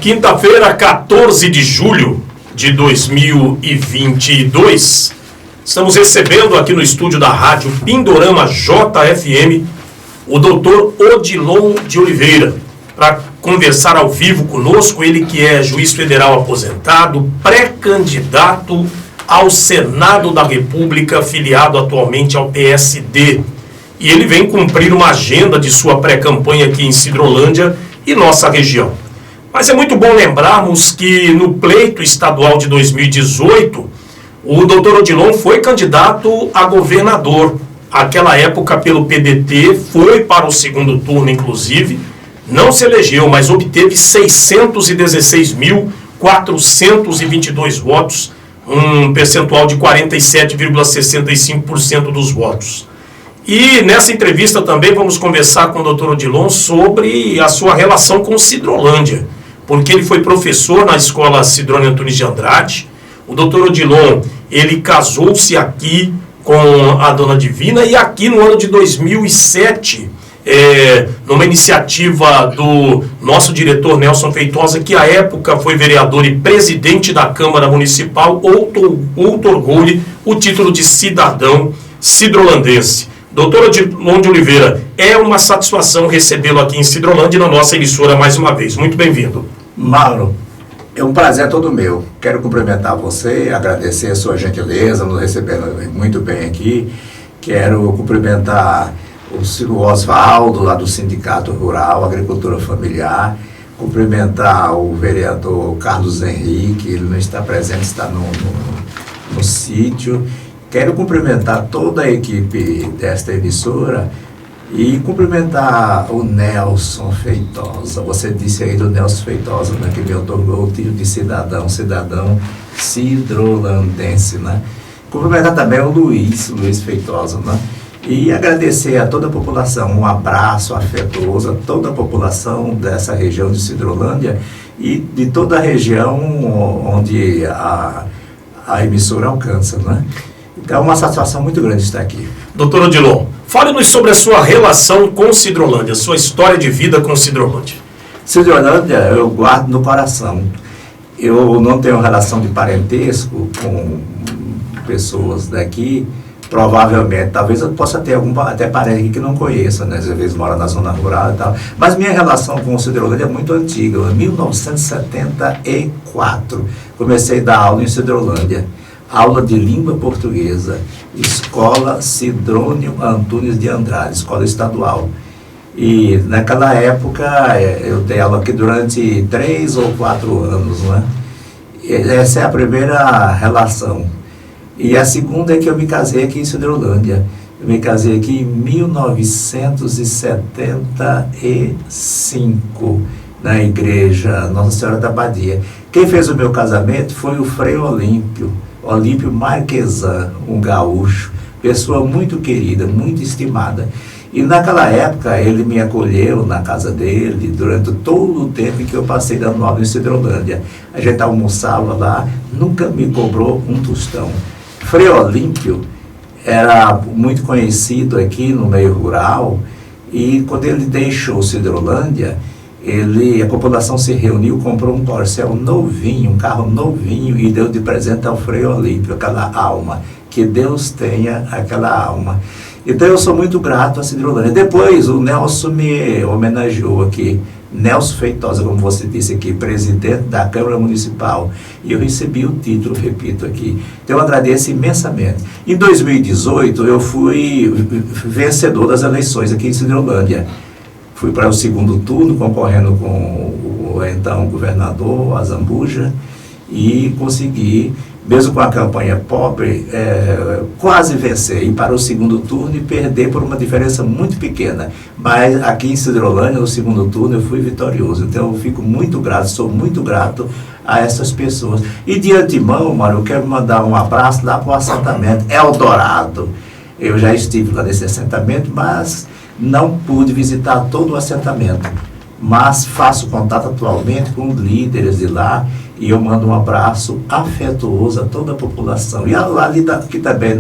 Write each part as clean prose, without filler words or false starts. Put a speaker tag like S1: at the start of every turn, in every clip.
S1: quinta-feira, 14 de julho de 2022, estamos recebendo aqui no estúdio da Rádio Pindorama JFM o doutor Odilon de Oliveira, para conversar ao vivo conosco, ele que é juiz federal aposentado, pré-candidato ao Senado da República, filiado atualmente ao PSD. E ele vem cumprir uma agenda de sua pré-campanha aqui em Sidrolândia e nossa região. Mas é muito bom lembrarmos que no pleito estadual de 2018, o doutor Odilon foi candidato a governador. Aquela época pelo PDT, foi para o segundo turno inclusive, não se elegeu, mas obteve 616.422 votos, um percentual de 47,65% dos votos. E nessa entrevista também vamos conversar com o doutor Odilon sobre a sua relação com Sidrolândia, porque ele foi professor na escola Sidrônio Antunes de Andrade. O doutor Odilon, ele casou-se aqui com a dona Divina e aqui no ano de 2007, numa iniciativa do nosso diretor Nelson Feitosa, que à época foi vereador e presidente da Câmara Municipal, outorgou-lhe o título de cidadão sidrolandense. Doutor Odilon de Oliveira, é uma satisfação recebê-lo aqui em Sidrolândia e na nossa emissora mais uma vez. Muito bem-vindo.
S2: Mauro, é um prazer todo meu. Quero cumprimentar você, agradecer a sua gentileza, nos recebendo muito bem aqui. Quero cumprimentar o Oswaldo, lá do Sindicato Rural, Agricultura Familiar. Cumprimentar o vereador Carlos Henrique, ele não está presente, está no sítio. Quero cumprimentar toda a equipe desta emissora e cumprimentar o Nelson Feitosa. Você disse aí do Nelson Feitosa, né, que me otorgou o título de cidadão sidrolandense, né? Cumprimentar também o Luiz Feitosa, né? E agradecer a toda a população, um abraço afetuoso a toda a população dessa região de Sidrolândia e de toda a região onde a emissora alcança, né? Então é uma satisfação muito grande estar aqui.
S1: Doutor Odilon, fale-nos sobre a sua relação com Sidrolândia, sua história de vida com Sidrolândia.
S2: Sidrolândia eu guardo no coração. Eu não tenho relação de parentesco com pessoas daqui, provavelmente, talvez eu possa ter algum até parente aqui que não conheça, né? Às vezes mora na zona rural e tal. Mas minha relação com Sidrolândia é muito antiga, em 1974. Comecei a dar aula em Sidrolândia. Aula de língua portuguesa, Escola Sidrônio Antunes de Andrade, escola estadual. E naquela época eu dei aula aqui durante 3 ou 4 anos, né? Essa é a primeira relação. E a segunda é que eu me casei aqui em Sidrolândia. Eu me casei aqui em 1975, na igreja Nossa Senhora da Badia. Quem fez o meu casamento foi o Frei Olímpio Marquesan, um gaúcho, pessoa muito querida, muito estimada. E naquela época ele me acolheu na casa dele durante todo o tempo em que eu passei dando aula em Sidrolândia. A gente almoçava lá, nunca me cobrou um tostão. Frei Olímpio era muito conhecido aqui no meio rural e quando ele deixou Sidrolândia, a população se reuniu, comprou um Corcel novinho, um carro novinho e deu de presente ao Frei Olímpio, aquela alma. Que Deus tenha aquela alma. Então eu sou muito grato a Sidrolândia. Depois o Nelson me homenageou aqui, Nelson Feitosa, como você disse aqui, presidente da Câmara Municipal. E eu recebi o título, repito aqui. Então eu agradeço imensamente. Em 2018 eu fui vencedor das eleições aqui em Sidrolândia. Fui para o segundo turno, concorrendo com o então governador Azambuja, e consegui, mesmo com a campanha pobre, quase vencer, ir para o segundo turno e perder por uma diferença muito pequena. Mas aqui em Sidrolândia, no segundo turno, eu fui vitorioso. Então eu fico muito grato, sou muito grato a essas pessoas. E de antemão, Mário, eu quero mandar um abraço lá para o assentamento Eldorado. Eu já estive lá nesse assentamento, mas não pude visitar todo o assentamento, mas faço contato atualmente com os líderes de lá e eu mando um abraço afetuoso a toda a população. E ali aqui também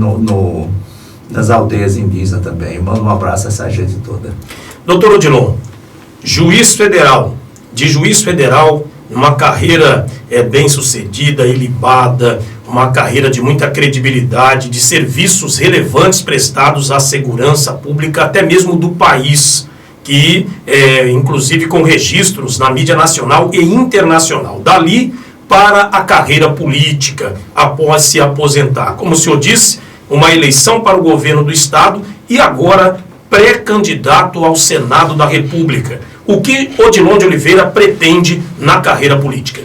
S2: nas aldeias indígenas também, eu mando um abraço a essa gente toda.
S1: Doutor Odilon, juiz federal, de juiz federal uma carreira bem-sucedida, ilibada, uma carreira de muita credibilidade, de serviços relevantes prestados à segurança pública, até mesmo do país, que inclusive com registros na mídia nacional e internacional. Dali para a carreira política, após se aposentar. Como o senhor disse, uma eleição para o governo do Estado e agora pré-candidato ao Senado da República. O que Odilon de Oliveira pretende na carreira política?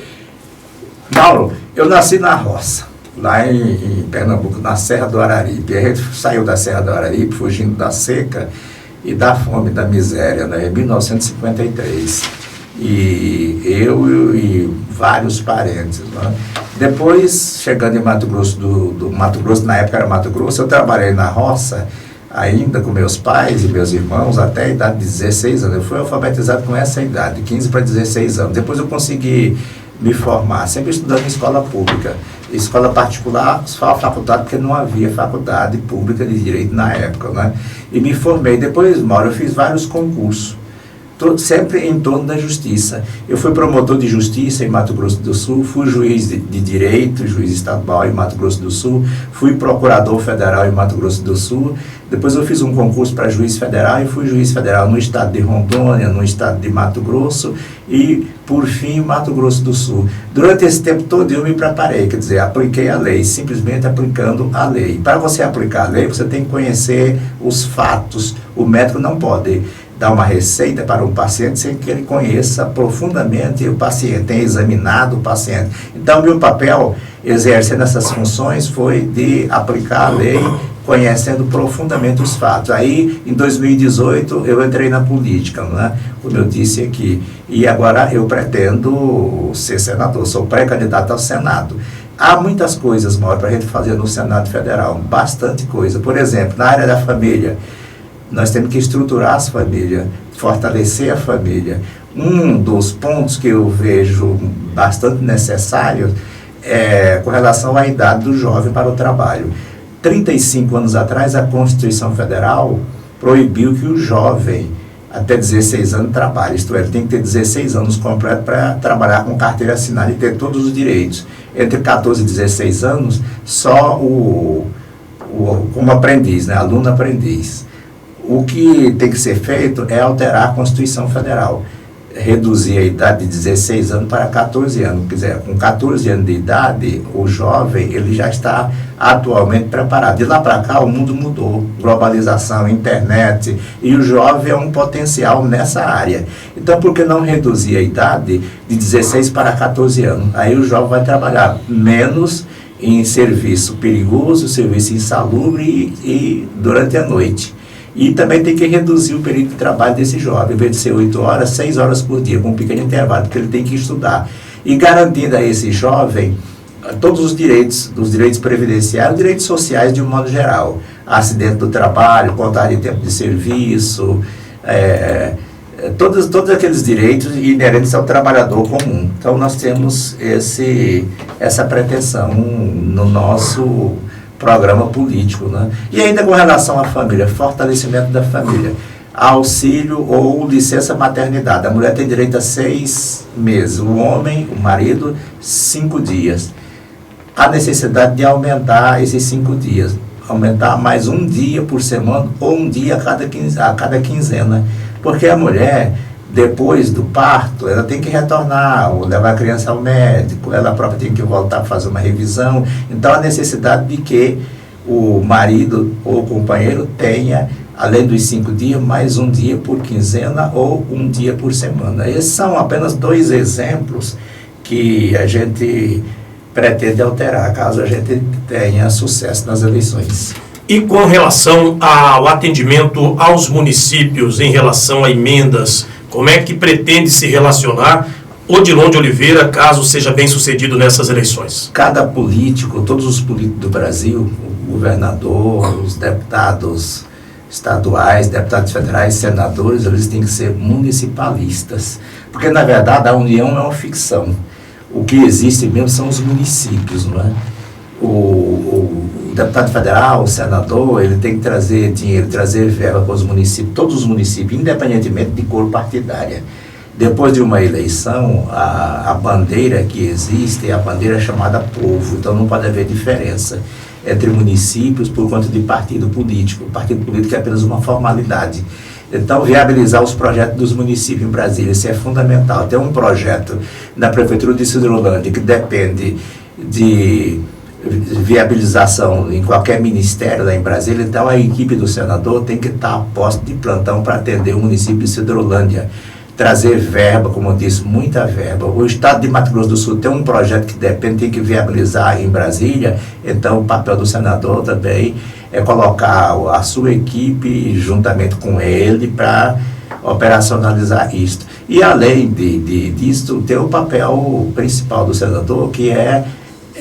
S2: Mauro, eu nasci na roça, lá em Pernambuco, na Serra do Araripe. A gente saiu da Serra do Araripe fugindo da seca e da fome, da miséria, né, em 1953. E eu e vários parentes, né? Depois, chegando em Mato Grosso do Mato Grosso, na época era Mato Grosso, eu trabalhei na roça, ainda com meus pais e meus irmãos, até a idade de 16 anos. Eu fui alfabetizado com essa idade, 15 para 16 anos. Depois eu consegui me formar, sempre estudando em escola pública. Escola particular, só a faculdade, porque não havia faculdade pública de direito na época, né? E me formei. Depois, Mauro, eu fiz vários concursos, sempre em torno da justiça. Eu fui promotor de justiça em Mato Grosso do Sul, fui juiz de direito, juiz estadual em Mato Grosso do Sul, fui procurador federal em Mato Grosso do Sul. Depois eu fiz um concurso para juiz federal e fui juiz federal no estado de Rondônia, no estado de Mato Grosso e, por fim, Mato Grosso do Sul. Durante esse tempo todo eu me preparei, quer dizer, apliquei a lei, simplesmente aplicando a lei. Para você aplicar a lei, você tem que conhecer os fatos. O médico não pode dar uma receita para um paciente sem que ele conheça profundamente o paciente, tenha examinado o paciente. Então, meu papel, exercendo essas funções, foi de aplicar a lei, conhecendo profundamente os fatos. Aí, em 2018, eu entrei na política, né? Como eu disse aqui, e agora eu pretendo ser senador, sou pré-candidato ao Senado. Há muitas coisas, Mauro, para a gente fazer no Senado Federal, bastante coisa. Por exemplo, na área da família, nós temos que estruturar as famílias, fortalecer a família. Um dos pontos que eu vejo bastante necessário é com relação à idade do jovem para o trabalho. 35 anos atrás, a Constituição Federal proibiu que o jovem até 16 anos trabalhe, isto é, ele tem que ter 16 anos completos para trabalhar com carteira assinada e ter todos os direitos. Entre 14 e 16 anos, só como aprendiz, né, aluno aprendiz. O que tem que ser feito é alterar a Constituição Federal, reduzir a idade de 16 anos para 14 anos. Quer dizer, com 14 anos de idade, o jovem ele já está atualmente preparado. De lá para cá, o mundo mudou, globalização, internet, e o jovem é um potencial nessa área. Então, por que não reduzir a idade de 16 para 14 anos? Aí o jovem vai trabalhar menos em serviço perigoso, serviço insalubre e durante a noite. E também tem que reduzir o período de trabalho desse jovem, em vez de ser 8 horas, 6 horas por dia, com um pequeno intervalo, porque ele tem que estudar. E garantindo a esse jovem todos os direitos previdenciários, direitos sociais de um modo geral. Acidente do trabalho, contagem de tempo de serviço, todos aqueles direitos inerentes ao trabalhador comum. Então nós temos essa pretensão no nosso programa político, né? E ainda com relação à família, fortalecimento da família, auxílio ou licença maternidade. A mulher tem direito a 6 meses, o homem, o marido, 5 dias. Há necessidade de aumentar esses 5 dias, aumentar mais um dia por semana ou um dia a cada quinzena, porque a mulher, depois do parto, ela tem que retornar, ou levar a criança ao médico, ela própria tem que voltar para fazer uma revisão. Então, a necessidade de que o marido ou o companheiro tenha, além dos 5 dias, mais um dia por quinzena ou um dia por semana. Esses são apenas 2 exemplos que a gente pretende alterar, caso a gente tenha sucesso nas eleições.
S1: E com relação ao atendimento aos municípios, em relação a emendas, como é que pretende se relacionar Odilon de Oliveira, caso seja bem sucedido nessas eleições?
S2: Cada político, todos os políticos do Brasil, o governador, os deputados estaduais, deputados federais, senadores, eles têm que ser municipalistas. Porque, na verdade, a União é uma ficção. O que existe mesmo são os municípios, não é? O deputado federal, o senador, ele tem que trazer dinheiro, trazer verba para os municípios, todos os municípios, independentemente de cor partidária. Depois de uma eleição, a bandeira que existe é a bandeira chamada povo, então não pode haver diferença entre municípios por conta de partido político. O partido político é apenas uma formalidade. Então, viabilizar os projetos dos municípios em Brasília, isso é fundamental. Tem um projeto na Prefeitura de Sidrolândia que depende de viabilização em qualquer ministério lá em Brasília, então a equipe do senador tem que estar a posto de plantão para atender o município de Sidrolândia, trazer verba, como eu disse, muita verba. O estado de Mato Grosso do Sul tem um projeto que depende, tem que viabilizar em Brasília, então o papel do senador também é colocar a sua equipe juntamente com ele para operacionalizar isto. E além disso, tem o papel principal do senador, que é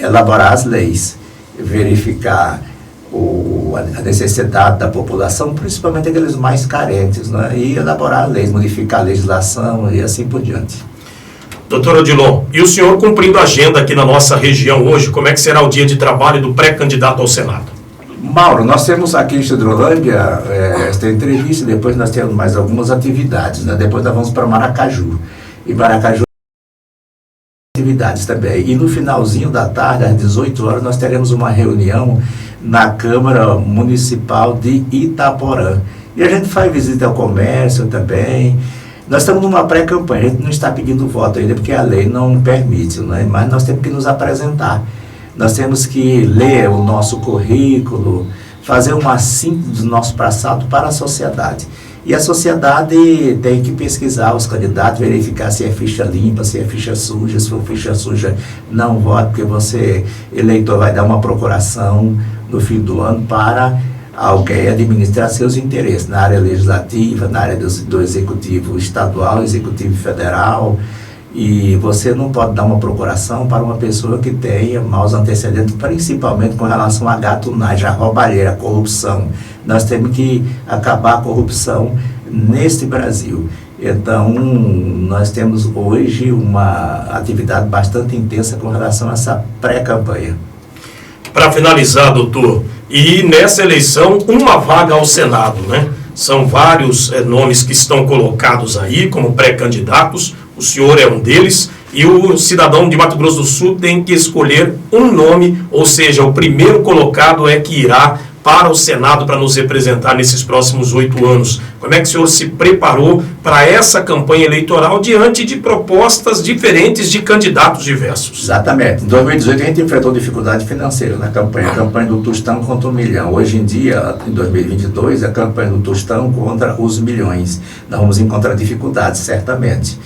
S2: elaborar as leis, verificar a necessidade da população, principalmente aqueles mais carentes, né? E elaborar leis, modificar a legislação e assim por diante.
S1: Doutor Odilon, e o senhor cumprindo a agenda aqui na nossa região hoje, como é que será o dia de trabalho do pré-candidato ao Senado?
S2: Mauro, nós temos aqui em Sidrolândia esta entrevista, depois nós temos mais algumas atividades, né? Depois nós vamos para Maracaju. E Maracaju atividades também. E no finalzinho da tarde, às 18 horas, nós teremos uma reunião na Câmara Municipal de Itaporã. E a gente faz visita ao comércio também. Nós estamos numa pré-campanha, a gente não está pedindo voto ainda, porque a lei não permite, né? Mas nós temos que nos apresentar. Nós temos que ler o nosso currículo, fazer uma síntese do nosso passado para a sociedade. E a sociedade tem que pesquisar os candidatos, verificar se é ficha limpa, se é ficha suja. Se for ficha suja, não vote, porque você, eleitor, vai dar uma procuração no fim do ano para alguém administrar seus interesses na área legislativa, na área do executivo estadual, executivo federal. E você não pode dar uma procuração para uma pessoa que tenha maus antecedentes, principalmente com relação à gatunagem, a roubalheira, a corrupção. Nós temos que acabar a corrupção neste Brasil. Então, nós temos hoje uma atividade bastante intensa com relação a essa pré-campanha.
S1: Para finalizar, doutor, e nessa eleição, uma vaga ao Senado, né? São vários nomes que estão colocados aí como pré-candidatos. O senhor é um deles, e o cidadão de Mato Grosso do Sul tem que escolher um nome, ou seja, o primeiro colocado é que irá para o Senado para nos representar nesses próximos 8 anos. Como é que o senhor se preparou para essa campanha eleitoral diante de propostas diferentes de candidatos diversos?
S2: Exatamente. Em 2018 a gente enfrentou dificuldade financeira na campanha. A campanha do Tostão contra o milhão. Hoje em dia, em 2022, a campanha do Tostão contra os milhões. Nós vamos encontrar dificuldades, certamente.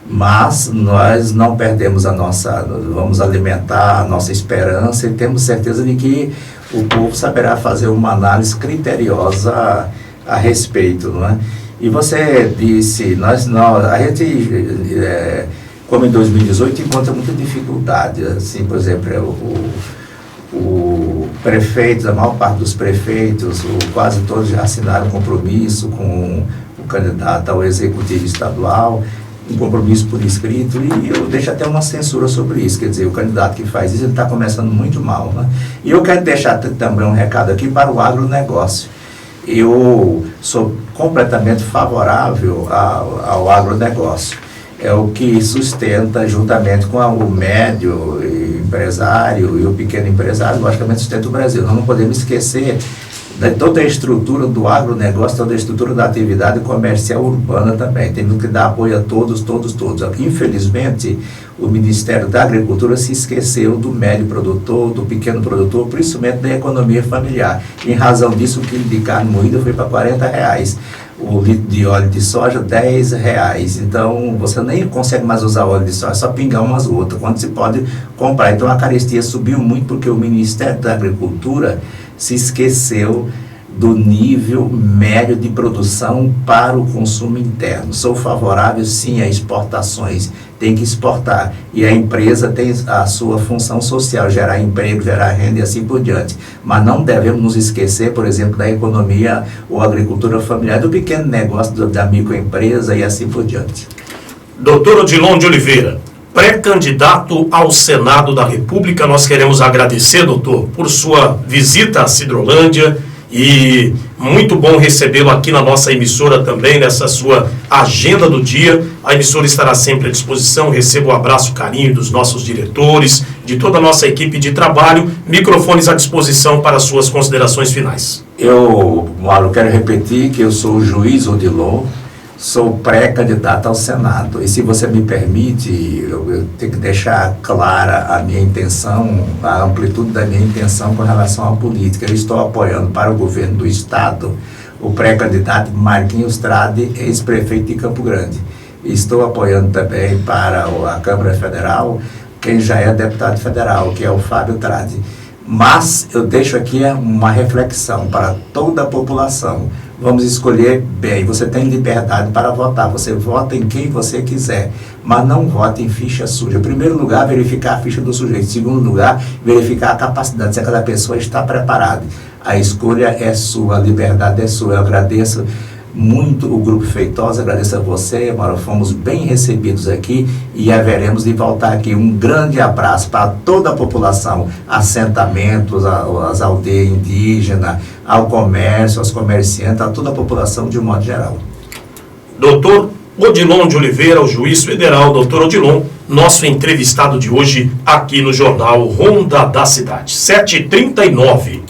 S2: Mas nós não perdemos vamos alimentar a nossa esperança e temos certeza de que o povo saberá fazer uma análise criteriosa a respeito, não é? E você disse, a gente, como em 2018, encontra muita dificuldade, assim, por exemplo, o prefeito, a maior parte dos prefeitos, quase todos já assinaram compromisso com o candidato ao executivo estadual, um compromisso por escrito, e eu deixo até uma censura sobre isso, quer dizer, o candidato que faz isso, ele está começando muito mal, né? E eu quero deixar também um recado aqui para o agronegócio. Eu sou completamente favorável ao agronegócio. É o que sustenta, juntamente com o médio empresário e o pequeno empresário, logicamente sustenta o Brasil. Nós não podemos esquecer de toda a estrutura do agronegócio, toda a estrutura da atividade comercial urbana também. Temos que dar apoio a todos. Infelizmente, o Ministério da Agricultura se esqueceu do médio produtor, do pequeno produtor, principalmente da economia familiar. Em razão disso, o quilo de carne moída foi para R$40. O litro de óleo de soja, R$10. Então, você nem consegue mais usar óleo de soja, é só pingar umas gotas, quando se pode comprar. Então, a carestia subiu muito porque o Ministério da Agricultura se esqueceu do nível médio de produção para o consumo interno. Sou favorável, sim, a exportações. Tem que exportar. E a empresa tem a sua função social, gerar emprego, gerar renda e assim por diante. Mas não devemos nos esquecer, por exemplo, da economia ou agricultura familiar, do pequeno negócio, da microempresa e assim por diante.
S1: Doutor Odilon de Oliveira, pré-candidato ao Senado da República, nós queremos agradecer, doutor, por sua visita a Sidrolândia E muito bom recebê-lo aqui na nossa emissora também, nessa sua agenda do dia. A emissora estará sempre à disposição. Receba o abraço, carinho dos nossos diretores, de toda a nossa equipe de trabalho. Microfones à disposição para suas considerações finais.
S2: Mauro, quero repetir que eu sou o juiz Odilon, sou pré-candidato ao Senado. E se você me permite, eu tenho que deixar clara a minha intenção, a amplitude da minha intenção com relação à política. Eu estou apoiando para o governo do Estado o pré-candidato Marquinhos Trade, ex-prefeito de Campo Grande. Estou apoiando também para a Câmara Federal quem já é deputado federal, que é o Fábio Trade. Mas eu deixo aqui uma reflexão para toda a população. Vamos escolher bem. Você tem liberdade para votar. Você vota em quem você quiser, mas não vote em ficha suja. Em primeiro lugar, verificar a ficha do sujeito. Em segundo lugar, verificar a capacidade, se aquela pessoa está preparada. A escolha é sua, a liberdade é sua. Eu agradeço muito o Grupo Feitosa, agradeço a você, Mauro, fomos bem recebidos aqui e haveremos de voltar aqui. Um grande abraço para toda a população, assentamentos, as aldeias indígenas, ao comércio, aos comerciantes, a toda a população de um modo geral.
S1: Doutor Odilon de Oliveira, o juiz federal, doutor Odilon, nosso entrevistado de hoje aqui no jornal Ronda da Cidade, 7h39.